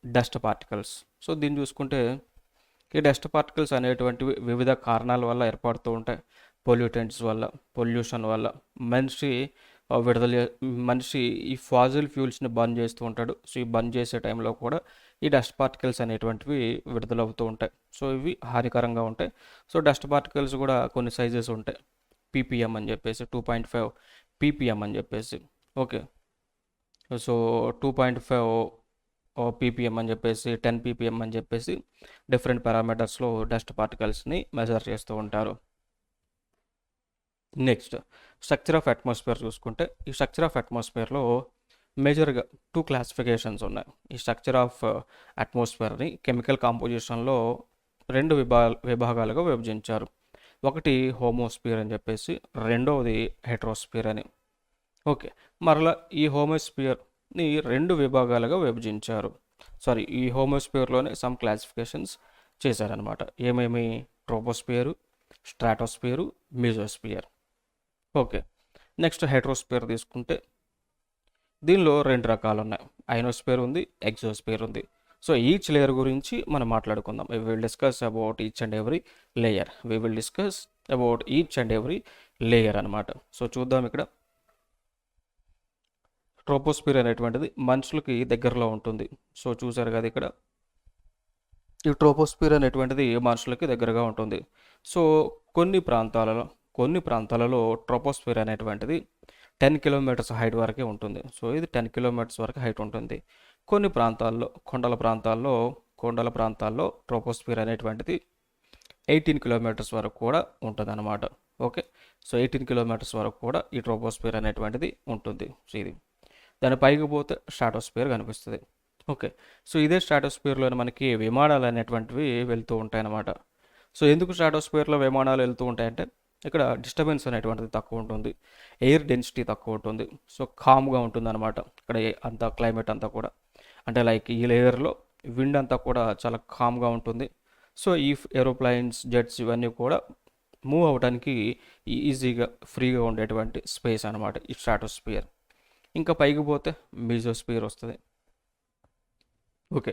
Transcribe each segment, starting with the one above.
Dust particles. So దీన్ని చూసుకుంటే ఈ డస్ట్ పార్టికల్స్ అనేటువంటివి వివిధ కారణాల వల్ల ఏర్పడుతూ ఉంటాయి. పొల్యూటెంట్స్ వల్ల, పొల్యూషన్ వల్ల, మనిషి విడుదల మనిషి ఈ ఫాజిల్ ఫ్యూల్స్ని బర్న్ చేస్తూ ఉంటాడు. సో ఈ బర్న్ చేసే టైంలో కూడా ఈ డస్ట్ పార్టికల్స్ అనేటువంటివి విడుదలవుతూ ఉంటాయి. సో ఇవి హానికరంగా ఉంటాయి. సో డస్ట్ పార్టికల్స్ కూడా కొన్ని సైజెస్ ఉంటాయి. పీపీఎం అని చెప్పేసి 2.5 పీపీఎం అని చెప్పేసి. ఓకే, సో 2.5 పీపీఎం అని చెప్పేసి 10 పీపీఎం అని చెప్పేసి డిఫరెంట్ పారామీటర్స్లో డస్ట్ పార్టికల్స్ని మెజర్ చేస్తూ ఉంటారు. నెక్స్ట్ స్ట్రక్చర్ ఆఫ్ అట్మాస్ఫియర్ చూసుకుంటే ఈ స్ట్రక్చర్ ఆఫ్ అట్మాస్ఫియర్లో మేజర్గా 2 క్లాసిఫికేషన్స్ ఉన్నాయి. ఈ స్ట్రక్చర్ ఆఫ్ అట్మాస్ఫియర్ని కెమికల్ కాంపోజిషన్లో 2 విభాగాలుగా విభజించారు. ఒకటి హోమోస్ఫియర్ అని చెప్పేసి, రెండవది హెట్రోస్ఫియర్ అని. ఓకే, మరలా ఈ హోమోస్ఫియర్ని 2 విభాగాలుగా విభజించారు. ఈ హోమోస్ఫియర్లోనే సమ్ క్లాసిఫికేషన్స్ చేశారనమాట. ఏమేమి? ట్రోపోస్ఫియరు, స్ట్రాటోస్ఫియరు, మీజోస్ఫియర్. ఓకే, నెక్స్ట్ హెట్రోస్ఫియర్ తీసుకుంటే దీనిలో 2 రకాలు ఉన్నాయి. అయనోస్ఫియర్ ఉంది, ఎగ్జోస్ఫియర్ ఉంది. సో ఈచ్ లేయర్ గురించి మనం మాట్లాడుకుందాం. We will discuss about each and every layer. అనమాట. సో చూద్దాం. ఇక్కడ ట్రోపోస్ఫియర్ అనేటువంటిది మనుషులకి దగ్గరలో ఉంటుంది. సో చూసారు కదా, ఇక్కడ ఈ ట్రోపోస్ఫియర్ అనేటువంటిది మనుషులకి దగ్గరగా ఉంటుంది. సో కొన్ని ప్రాంతాలలో ట్రోపోస్ఫియర్ అనేటువంటిది 10 కిలోమీటర్స్ హైట్ వరకే ఉంటుంది. సో ఇది 10 కిలోమీటర్స్ వరకు హైట్ ఉంటుంది. కొన్ని ప్రాంతాల్లో, కొండల ప్రాంతాల్లో ట్రోపోస్ఫియర్ అనేటువంటిది 18 కిలోమీటర్స్ వరకు కూడా ఉంటుంది అన్నమాట. ఓకే, సో 18 కిలోమీటర్స్ వరకు కూడా ఈ ట్రోపోస్ఫియర్ అనేటువంటిది ఉంటుంది. సో ఇది దాని పైకి పోతే స్ట్రాటోస్ఫియర్ కనిపిస్తుంది. ఓకే, సో ఇదే స్ట్రాటోస్ఫియర్లో మనకి విమానాలు అనేటువంటివి వెళ్తూ ఉంటాయి అన్నమాట. సో ఎందుకు స్ట్రాటోస్ఫియర్లో విమానాలు వెళ్తూ ఉంటాయంటే ఇక్కడ డిస్టర్బెన్స్ అనేటువంటిది తక్కువ ఉంటుంది, ఎయిర్ డెన్సిటీ తక్కువ ఉంటుంది. సో కామ్గా ఉంటుంది అనమాట. ఇక్కడ అంతా క్లైమేట్ అంతా కూడా, అంటే లైక్ ఈ లేయర్లో విండ్ అంతా కూడా చాలా కామ్గా ఉంటుంది. సో ఈ ఏరోప్లైన్స్, జెట్స్ ఇవన్నీ కూడా మూవ్ అవ్వడానికి ఈజీగా, ఫ్రీగా ఉండేటువంటి స్పేస్ అనమాట ఈ స్ట్రాటోస్ఫియర్. ఇంకా పైకి పోతే మీజోస్ఫియర్ వస్తుంది. ఓకే,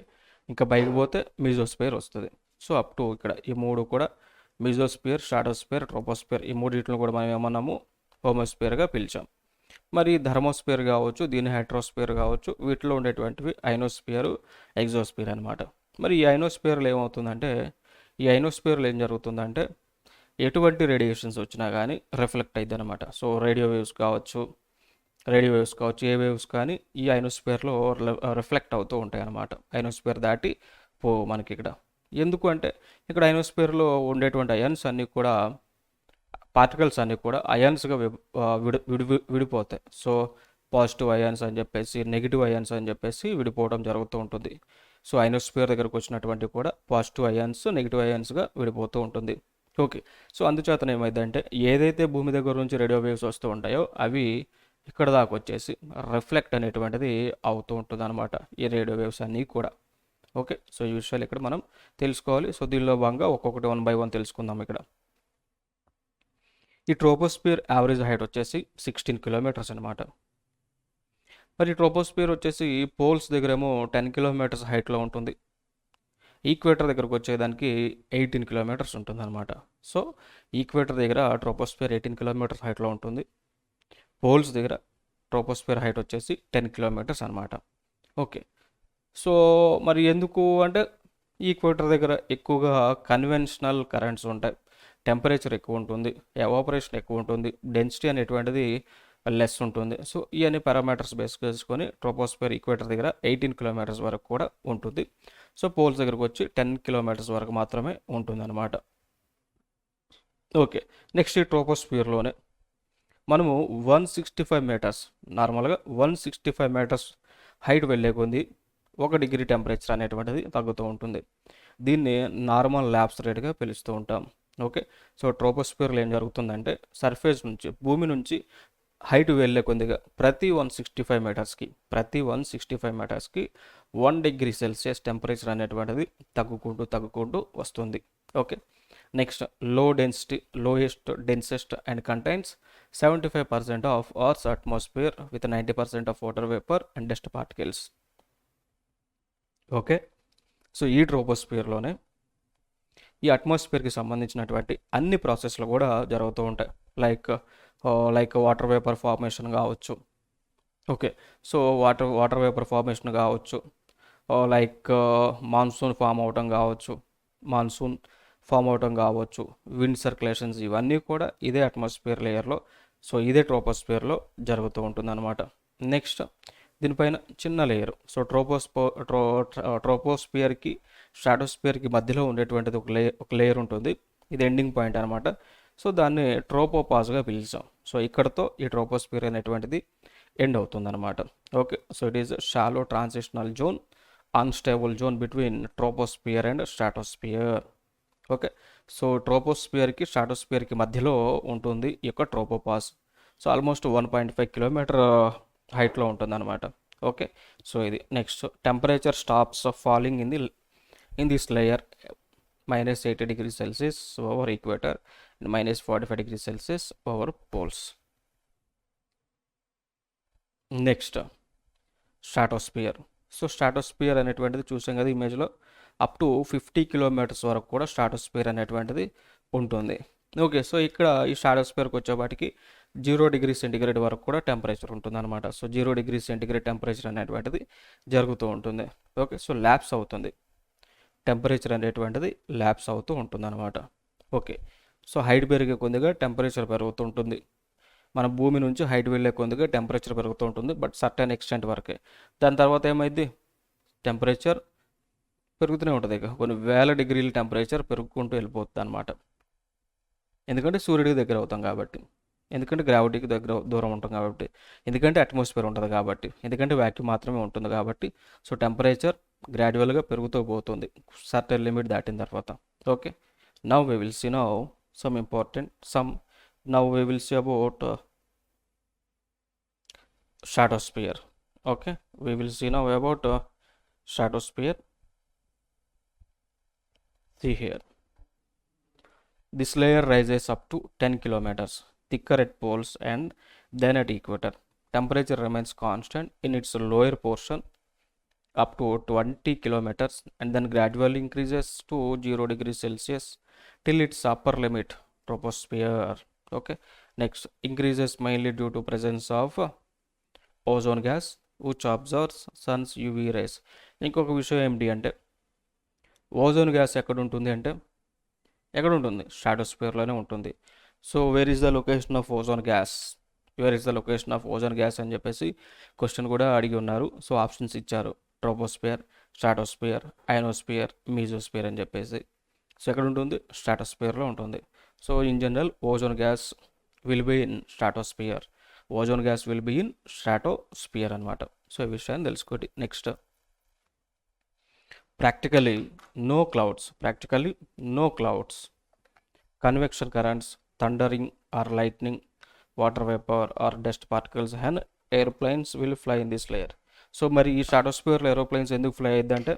ఇంకా పైకి పోతే మీజోస్ఫియర్ వస్తుంది. సో అప్ టు ఇక్కడ ఈ 3 కూడా మీజోస్ఫియర్, స్ట్రాటోస్ఫియర్, ట్రోపోస్ఫియర్, ఈ 3 కూడా మనం ఏమన్నాము? హోమోస్ఫియర్గా పిలిచాం. మరి థర్మోస్ఫియర్ కావచ్చు, దీని హెట్రోస్ఫియర్ కావచ్చు, వీటిలో ఉండేటువంటివి ఐనోస్ఫియర్, ఎగ్జోస్ఫియర్ అనమాట. మరి ఈ ఐనోస్ఫియర్లో ఏమవుతుందంటే, ఈ ఐనోస్ఫియర్లో ఏం జరుగుతుందంటే ఎటువంటి రేడియేషన్స్ వచ్చినా కానీ రిఫ్లెక్ట్ అయ్యింది అనమాట. సో రేడియో వేవ్స్ కావచ్చు, ఏ వేవ్స్ కానీ ఈ ఐనోస్ఫియర్లో రిఫ్లెక్ట్ అవుతూ ఉంటాయి అన్నమాట. ఐనోస్ఫియర్ దాటి మనకి ఇక్కడ ఎందుకు అంటే ఇక్కడ ఐనోస్ఫియర్లో ఉండేటువంటి అయాన్స్ అన్నీ కూడా, పార్టికల్స్ అన్నీ కూడా అయాన్స్గా విడిపోతాయి. సో పాజిటివ్ అయాన్స్ అని చెప్పేసి, నెగిటివ్ అయాన్స్ అని చెప్పేసి విడిపోవడం జరుగుతూ ఉంటుంది. సో ఐనోస్ఫియర్ దగ్గరకు వచ్చినటువంటి కూడా పాజిటివ్ అయాన్స్, నెగిటివ్ అయాన్స్గా విడిపోతూ ఉంటుంది. ఓకే, సో అందుచేతన ఏమైందంటే ఏదైతే భూమి దగ్గర నుంచి రేడియో వేవ్స్ వస్తూ ఉంటాయో అవి ఇక్కడ దాకా వచ్చేసి రిఫ్లెక్ట్ అనేటువంటిది అవుతూ ఉంటుంది అనమాట, ఈ రేడియో వేవ్స్ అన్నీ కూడా. ఓకే, సో ఈ విషయాలు ఇక్కడ మనం తెలుసుకోవాలి. సో దీనిలో భాగంగా ఒక్కొక్కటి 1 by 1 తెలుసుకుందాం. ఇక్కడ ఈ ట్రోపోస్ఫియర్ యావరేజ్ హైట్ వచ్చేసి 16 కిలోమీటర్స్ అనమాట. మరి ట్రోపోస్ఫియర్ వచ్చేసి పోల్స్ దగ్గరేమో 10 కిలోమీటర్స్ హైట్లో ఉంటుంది. ఈక్వేటర్ దగ్గరకు వచ్చేదానికి 18 కిలోమీటర్స్ ఉంటుంది అనమాట. సో ఈక్వేటర్ దగ్గర ట్రోపోస్ఫియర్ 18 కిలోమీటర్స్ హైట్లో ఉంటుంది. పోల్స్ దగ్గర ట్రోపోస్ఫియర్ హైట్ వచ్చేసి 10 కిలోమీటర్స్ అనమాట. ఓకే, సో మరి ఎందుకు అంటే ఈక్వేటర్ దగ్గర ఎక్కువగా కన్వెన్షనల్ కరెంట్స్ ఉంటాయి, టెంపరేచర్ ఎక్కువ ఉంటుంది, ఎవాపరేషన్ ఎక్కువ ఉంటుంది, డెన్సిటీ అనేటువంటిది లెస్ ఉంటుంది. సో ఇవన్నీ పారామీటర్స్ బేస్ చేసుకొని ట్రోపోస్ఫియర్ ఈక్వేటర్ దగ్గర 18 కిలోమీటర్స్ వరకు కూడా ఉంటుంది. సో పోల్స్ దగ్గరకు వచ్చి 10 కిలోమీటర్స్ వరకు మాత్రమే ఉంటుంది అనమాట. ఓకే, నెక్స్ట్ ఈ ట్రోపోస్ఫియర్లోనే మనము 165 మీటర్స్, నార్మల్గా 165 మీటర్స్ హైట్ వెళ్ళే కొంది 1 డిగ్రీ టెంపరేచర్ అనేటువంటిది తగ్గుతూ ఉంటుంది. దీన్ని నార్మల్ ల్యాబ్స్ రేట్గా పిలుస్తూ ఉంటాం. ఓకే, సో ట్రోపోస్ఫియర్లో ఏం జరుగుతుందంటే సర్ఫేస్ నుంచి, భూమి నుంచి హైట్ వెళ్ళే కొద్దిగా ప్రతి 165 మీటర్స్కి 1 డిగ్రీ సెల్సియస్ టెంపరేచర్ అనేటువంటిది తగ్గుకుంటూ వస్తుంది. Okay, next lowest densest and contains 75% of earth's atmosphere with 90% of water vapour and dust particles. Okay. So ఈ ట్రోపోస్ఫియర్లోనే ఈ అట్మాస్ఫియర్కి సంబంధించినటువంటి అన్ని ప్రాసెస్లు కూడా జరుగుతూ ఉంటాయి. Like like water vapour formation కావచ్చు. Okay. So water vapour formation కావచ్చు, లైక్ మాన్సూన్ ఫామ్ అవటం కావచ్చు, మాన్సూన్ ఫామ్ అవటం కావచ్చు, విండ్ సర్క్యులేషన్స్, ఇవన్నీ కూడా ఇదే అట్మాస్ఫియర్ లేయర్లో, సో ఇదే ట్రోపోస్ఫియర్లో జరుగుతూ ఉంటుందన్నమాట. నెక్స్ట్ దీనిపైన చిన్న లేయర్, సో ట్రోపోస్ఫియర్కి స్ట్రాటోస్ఫియర్కి మధ్యలో ఉండేటువంటిది ఒక లేయర్ ఉంటుంది. ఇది ఎండింగ్ పాయింట్ అనమాట. సో దాన్ని ట్రోపోపాస్గా పిలిచాం. సో ఇక్కడతో ఈ ట్రోపోస్ఫియర్ అనేటువంటిది ఎండ్ అవుతుందన్నమాట. Okay. So it is shallow transitional zone, unstable zone between troposphere and stratosphere. Okay. So ట్రోపోస్ఫియర్కి స్ట్రాటోస్ఫియర్కి మధ్యలో ఉంటుంది ఈ యొక్క ట్రోపోపాస్. సో ఆల్మోస్ట్ 1.5 కిలోమీటర్ హైట్లో ఉంటుందన్నమాట. ఓకే. సో ఇది next temperature stops falling in this layer -80 degrees Celsius over equator and -45 degrees Celsius over poles. Next stratosphere. So stratosphere అనేటువంటిది చూసాం కదా ఇమేజ్లో, అప్ టు 50 కిలోమీటర్స్ వరకు కూడా స్ట్రాటోస్ఫియర్ అనేటువంటిది ఉంటుంది. ఓకే. సో ఇక్కడ ఈ స్ట్రాటోస్ఫియర్కి వచ్చేపాటికి 0 డిగ్రీ సెంటిగ్రేడ్ వరకు కూడా టెంపరేచర్ ఉంటుంది అనమాట. సో 0 డిగ్రీ సెంటిగ్రేడ్ టెంపరేచర్ అనేటువంటిది జరుగుతూ ఉంటుంది. ఓకే. సో ల్యాప్స్ అవుతుంది, టెంపరేచర్ అనేటువంటిది ల్యాప్స్ అవుతూ ఉంటుంది అనమాట. ఓకే. సో హైట్ పెరిగే కొద్దిగా టెంపరేచర్ పెరుగుతుంటుంది. మన భూమి నుంచి హైట్ వెళ్ళే కొద్దిగా టెంపరేచర్ పెరుగుతూ ఉంటుంది, బట్ సర్టెన్ ఎక్స్టెంట్ వరకే. దాని తర్వాత ఏమైంది, టెంపరేచర్ పెరుగుతూనే ఉంటుంది. ఇక కొన్ని వేల డిగ్రీల టెంపరేచర్ పెరుగుకుంటూ వెళ్ళిపోతుంది అనమాట. ఎందుకంటే సూర్యుడికి దగ్గర అవుతాం కాబట్టి, ఎందుకంటే గ్రావిటీకి దూరం ఉంటాం కాబట్టి, ఎందుకంటే అట్మాస్ఫియర్ ఉంటుంది కాబట్టి, ఎందుకంటే వ్యాక్యూమ్ మాత్రమే ఉంటుంది కాబట్టి. సో టెంపరేచర్ గ్రాడ్యువల్గా పెరుగుతూ పోతుంది సర్టెన్ లిమిట్ దాటిన తర్వాత. Okay. Now we will see now now we will see about stratosphere. Okay, we will see now about stratosphere. See here, this layer rises up to 10 kilometers thicker at poles and then at equator. Temperature remains constant in its lower portion up to 20 kilometers and then gradually increases to 0 degrees Celsius till its upper limit, troposphere. Okay. Next, increases mainly due to presence of ozone gas which absorbs sun's UV rays. ఇంకొక విషయం ఏమిటి అంటే, ozone gas ఎక్కడ ఉంటుంది అంటే, ఎక్కడ ఉంటుంది, స్ట్రాటోస్ఫియర్లోనే ఉంటుంది. So where is the location of ozone gas, where is the location of ozone gas అని చెప్పేసి క్వశ్చన్ కూడా అడిగి ఉన్నారు. సో ఆప్షన్స్ ఇచ్చారు, ట్రోపోస్ఫియర్, స్ట్రాటోస్ఫియర్, అయనోస్ఫియర్, మీజోస్ఫియర్ అని చెప్పేసి. సో ఎక్కడ ఉంటుంది, స్ట్రాటోస్ఫియర్లో ఉంటుంది. So in general ozone gas will be in stratosphere, ozone gas will be in stratosphere అనమాట. సో ఈ విషయాన్ని తెలుసుకోండి. Next, practically no clouds, convection currents, thundering or lightning, water vapour are dust particles and airplanes will fly in this layer. So మరి ఈ స్ట్రాటోస్ఫియర్లో aeroplanes ఎందుకు fly అయ్యిద్దంటే,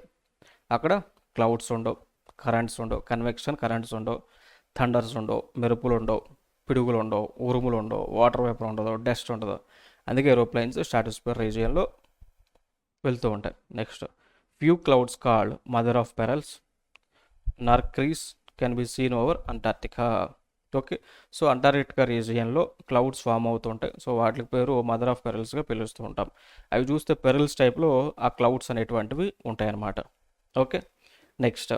అక్కడ clouds ఉండవు, currents ఉండవు, కన్వెక్షన్ కరెంట్స్ ఉండవు, థండర్స్ ఉండవు, మెరుపులు ఉండవు, పిడుగులు ఉండవు, ఉరుములు ఉండవు, వాటర్ వేపర్ ఉండదు, డస్ట్ ఉండదు. అందుకే ఏరోప్లైన్స్ స్ట్రాటోస్ఫియర్ రీజియన్లో వెళ్తూ ఉంటాయి. Next, few clouds called mother of pearls, nacreous can be seen over Antarctica. Okay. So Antarctica రీజియన్లో క్లౌడ్స్ ఫామ్ అవుతుంటాయి. సో వాటి పేరు మదర్ ఆఫ్ పెరల్స్గా పిలుస్తూ ఉంటాం. అవి చూస్తే పెరల్స్ టైప్లో ఆ క్లౌడ్స్ అనేటువంటివి ఉంటాయి అన్నమాట. Okay. Next,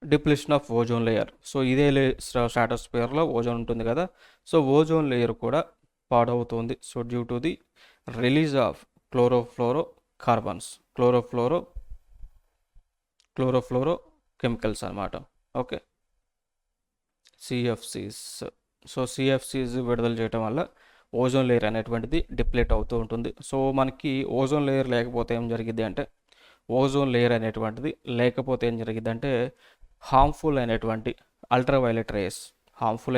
depletion of ozone layer. So ఇదే స్ట్రాటోస్ఫియర్లో ఓజోన్ ఉంటుంది కదా, సో ఓజోన్ లేయర్ కూడా పాడవుతుంది. So due to the release of chlorofluoro chemicals అనమాట. ఓకే. సిఎఫ్సిస్. సో సిఎఫ్సిస్ విడుదల చేయడం వల్ల ఓజోన్ లేయర్ అనేటువంటిది డిప్లీట్ అవుతూ ఉంటుంది. సో మనకి ఓజోన్ లేయర్ లేకపోతే ఏం జరిగింది అంటే, హార్మ్ఫుల్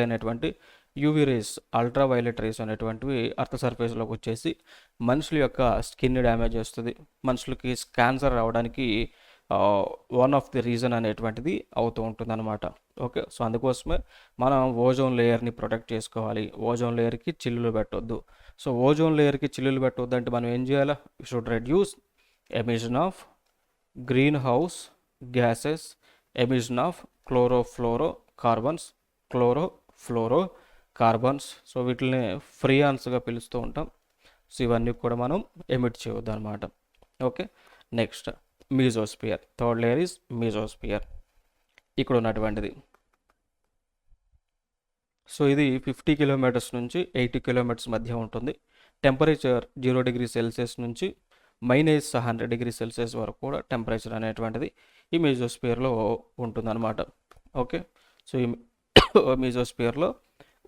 అయినటువంటి యూవీ రేస్, అల్ట్రావైలెట్ రేస్ అనేటువంటివి అర్త్ సర్ఫేస్లోకి వచ్చేసి మనుషుల యొక్క స్కిన్ని డ్యామేజ్ చేస్తుంది. మనుషులకి క్యాన్సర్ రావడానికి వన్ ఆఫ్ ది రీజన్ అనేటువంటిది అవుతూ ఉంటుంది అనమాట. ఓకే. సో అందుకోసమే మనం ఓజోన్ లేయర్ని ప్రొటెక్ట్ చేసుకోవాలి, ఓజోన్ లేయర్కి చిల్లులు పెట్టొద్దు. సో ఓజోన్ లేయర్కి చిల్లులు పెట్టవద్దంటే మనం ఏం చేయాలి? Should reduce emission of green house gases, emission of chlorofluoro carbons. So వీటిని ఫ్రీయాన్స్గా పిలుస్తూ ఉంటాం. సో ఇవన్నీ కూడా మనం ఎమిట్ చేయవద్దు అనమాట. Okay, next mesosphere. Third layer is mesosphere, ఇక్కడ ఉన్నటువంటిది. సో ఇది 50 కిలోమీటర్స్ నుంచి 80 కిలోమీటర్స్ మధ్య ఉంటుంది. టెంపరేచర్ 0 డిగ్రీ సెల్సియస్ నుంచి -100 డిగ్రీ సెల్సియస్ వరకు కూడా టెంపరేచర్ అనేటువంటిది ఈ మీజోస్పియర్లో ఉంటుందన్నమాట. ఓకే, సో ఈ మీజోస్పియర్లో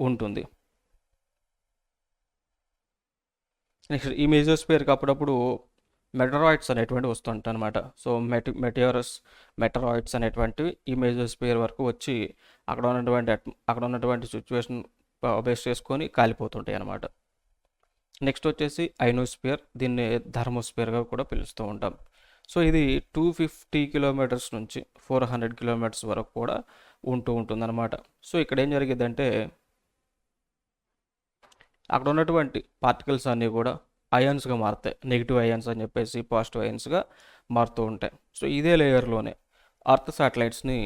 ఉంటుంది. నెక్స్ట్ ఈ మీజోస్పియర్కి అప్పుడప్పుడు మెటరాయిడ్స్ అనేటువంటివి వస్తుంటాయి అనమాట. సో మెటరాయిడ్స్ అనేటువంటివి ఈ మీజోస్పియర్ వరకు వచ్చి అక్కడ ఉన్నటువంటి సిచ్యువేషన్ బేస్ చేసుకొని కాలిపోతుంటాయి అనమాట. నెక్స్ట్ వచ్చేసి ఐనోస్పియర్, దీన్ని థర్మోస్పియర్గా కూడా పిలుస్తూ ఉంటాం. సో ఇది 250 కిలోమీటర్స్ నుంచి 400 కిలోమీటర్స్ వరకు కూడా ఉంటుందన్నమాట. సో ఇక్కడ ఏం జరిగిద్దంటే అక్కడ ఉన్నటువంటి పార్టికల్స్ అన్నీ కూడా అయాన్స్గా మారుతాయి. నెగిటివ్ అయాన్స్ అని చెప్పేసి పాజిటివ్ అయాన్స్గా మారుతూ ఉంటాయి. సో ఇదే లేయర్లోనే అర్త్ శాటిలైట్స్ని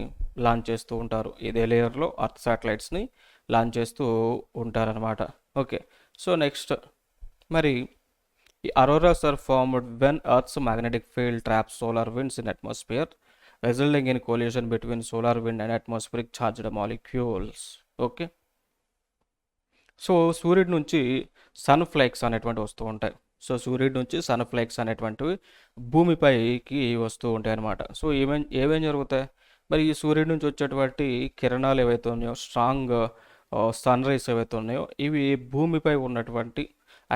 లాంచ్ చేస్తూ ఉంటారు. ఇదే లేయర్లో అర్త్ శాటిలైట్స్ని లాంచ్ చేస్తూ ఉంటారనమాట. ఓకే, సో నెక్స్ట్ మరి ఈ auroras are formed when earth's magnetic field traps solar winds in atmosphere resulting in collision between solar wind and atmospheric charged molecules. Okay, so సూర్యుడి నుంచి సన్ ఫ్లేక్స్ అనేటువంటి వస్తూ ఉంటాయి. So సూర్యుడి నుంచి సన్ ఫ్లేక్స్ అనేటువంటివి భూమిపైకి వస్తూ ఉంటాయి అన్నమాట. సో ఏమేం జరుగుతాయి? మరి ఈ సూర్యుడి నుంచి వచ్చేటువంటి కిరణాలు ఏవైతే ఉన్నాయో, స్ట్రాంగ్ సన్ రైస్ ఏవైతే ఉన్నాయో, ఇవి భూమిపై ఉన్నటువంటి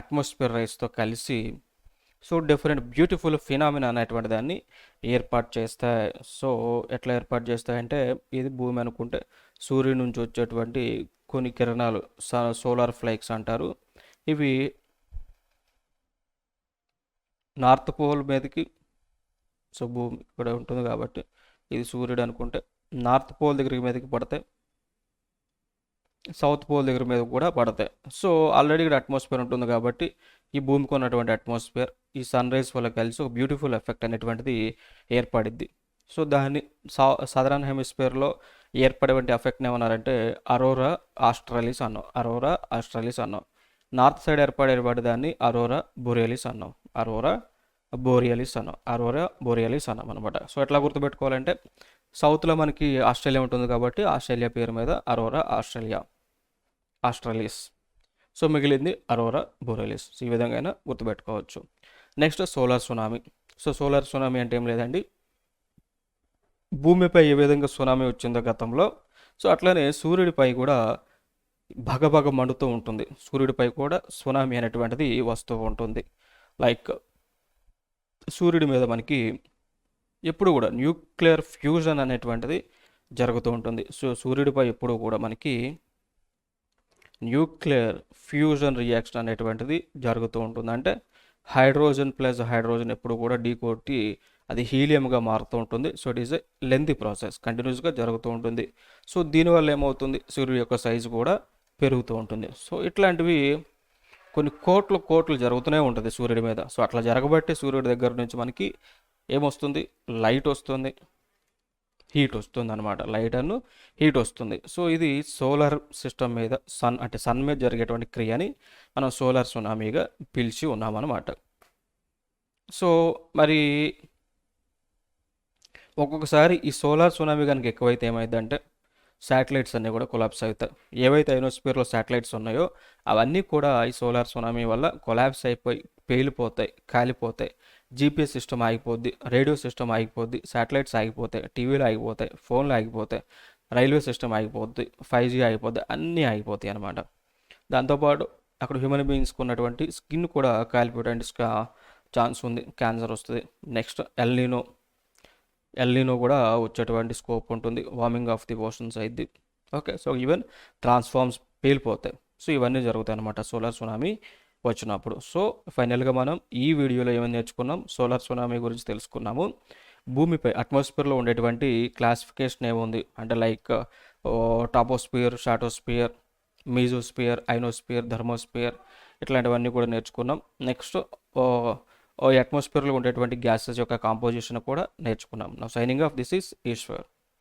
అట్మాస్ఫియర్ రైస్తో కలిసి సో డిఫరెంట్ బ్యూటిఫుల్ ఫినామినా అనేటువంటి దాన్ని ఏర్పాటు చేస్తాయి. సో ఎట్లా ఏర్పాటు చేస్తాయంటే, ఇది భూమి అనుకుంటే సూర్యుడి నుంచి వచ్చేటువంటి కొన్ని కిరణాలు సోలార్ ఫ్లేక్స్ అంటారు. ఇవి నార్త్ పోల్ మీదకి, సో భూమి ఇక్కడ ఉంటుంది కాబట్టి ఇది సూర్యుడు అనుకుంటే నార్త్ పోల్ దగ్గర మీదకి పడతాయి, సౌత్ పోల్ దగ్గర మీద కూడా పడతాయి. సో ఆల్రెడీ ఇక్కడ అట్మాస్ఫియర్ ఉంటుంది కాబట్టి ఈ భూమికి ఉన్నటువంటి అట్మాస్ఫియర్ ఈ సన్ రైజ్ వల్ల కలిసి ఒక బ్యూటిఫుల్ ఎఫెక్ట్ అనేటువంటిది ఏర్పడిద్ది. సో దాన్ని సదరన్ హెమిస్ఫియర్లో ఏర్పడేటువంటి ఎఫెక్ట్ని ఏమన్నారంటే అరోరా ఆస్ట్రాలిస్ అన్నాం. నార్త్ సైడ్ ఏర్పడే దాన్ని అరోరా బోరియలిస్ అన్నాం అనమాట. సో ఎట్లా గుర్తుపెట్టుకోవాలంటే, సౌత్లో మనకి ఆస్ట్రేలియా ఉంటుంది కాబట్టి ఆస్ట్రేలియా పేరు మీద అరోరా ఆస్ట్రాలిస్. సో మిగిలింది అరోరా బోరియలిస్. ఈ విధంగా గుర్తుపెట్టుకోవచ్చు. Next solar tsunami. So solar tsunami అంటే ఏం లేదండి, భూమిపై ఏ విధంగా సునామీ వచ్చిందో గతంలో, సో అట్లానే సూర్యుడిపై కూడా భగభగ మండుతూ ఉంటుంది. సూర్యుడిపై కూడా సునామీ అనేటువంటిది వస్తూ ఉంటుంది. లైక్ సూర్యుడి మీద మనకి ఎప్పుడు కూడా న్యూక్లియర్ ఫ్యూజన్ అనేటువంటిది జరుగుతూ ఉంటుంది. సో సూర్యుడిపై ఎప్పుడు కూడా మనకి న్యూక్లియర్ ఫ్యూజన్ రియాక్షన్ అనేటువంటిది జరుగుతూ ఉంటుంది. అంటే హైడ్రోజన్ ప్లస్ హైడ్రోజన్ ఎప్పుడు కూడా ఢీకొట్టి అది హీలియంగా మారుతూ ఉంటుంది. So it is a lengthy process, కంటిన్యూస్గా జరుగుతూ ఉంటుంది. సో దీనివల్ల ఏమవుతుంది, సూర్యుడి యొక్క సైజు కూడా పెరుగుతూ ఉంటుంది. సో ఇట్లాంటివి కొన్ని కోట్లు జరుగుతూనే ఉంటుంది సూర్యుడి మీద. సో అట్లా జరగబట్టి సూర్యుడి దగ్గర నుంచి మనకి ఏమొస్తుంది, లైట్ వస్తుంది, హీట్ వస్తుంది అనమాట. లైట్ అండ్ హీట్ వస్తుంది. సో ఇది సోలార్ సిస్టమ్ మీద సన్ మీద జరిగేటువంటి క్రియని మనం సోలార్ సునామీగా పిలిచి ఉన్నామన్నమాట. సో మరి ఒక్కొక్కసారి ఈ సోలార్ సునామీ కనుక ఎక్కువైతే ఏమైందంటే శాటిలైట్స్ అన్నీ కూడా కొలాప్స్ అవుతాయి. ఏవైతే ఐనోస్ఫియర్లో శాటిలైట్స్ ఉన్నాయో అవన్నీ కూడా ఈ సోలార్ సునామీ వల్ల కొలాప్స్ అయిపోయి పేలిపోతాయి, కాలిపోతాయి. జీపీఎస్ సిస్టమ్ ఆగిపోద్ది, రేడియో సిస్టమ్ ఆగిపోద్ది, శాటిలైట్స్ ఆగిపోతాయి, టీవీలు ఆగిపోతాయి, ఫోన్లు ఆగిపోతాయి, రైల్వే సిస్టమ్ ఆగిపోద్ది, 5G ఆగిపోద్ది, అన్నీ ఆగిపోతాయి అన్నమాట. దాంతోపాటు అక్కడ హ్యూమన్ బీయింగ్స్కి ఉన్నటువంటి స్కిన్ కూడా కాలిపోయడానికి ఛాన్స్ ఉంది, క్యాన్సర్ వస్తుంది. నెక్స్ట్ ఎల్నినో కూడా వచ్చేటువంటి స్కోప్ ఉంటుంది, వార్మింగ్ ఆఫ్ ది ఓషన్స్ అయింది. ఓకే, సో ఈవెన్ ట్రాన్స్ఫార్మ్స్ పేలిపోతాయి. సో ఇవన్నీ జరుగుతాయి అన్నమాట సోలార్ సునామీ వచ్చినప్పుడు. సో ఫైనల్గా మనం ఈ వీడియోలో ఏమైనా నేర్చుకున్నాం, సోలార్ సునామీ గురించి తెలుసుకున్నాము. భూమిపై అట్మాస్ఫియర్లో ఉండేటువంటి క్లాసిఫికేషన్ ఏముంది అంటే లైక్ టాపోస్ఫియర్, స్ట్రాటోస్ఫియర్, మీజోస్ఫియర్, ఐనోస్ఫియర్, థర్మోస్ఫియర్, ఇట్లాంటివన్నీ కూడా నేర్చుకున్నాం. నెక్స్ట్ అట్మాస్ఫియర్లో ఉండేటువంటి గ్యాసెస్ యొక్క కాంపోజిషన్ కూడా నేర్చుకున్నాం. నా signing off this is Eshwar.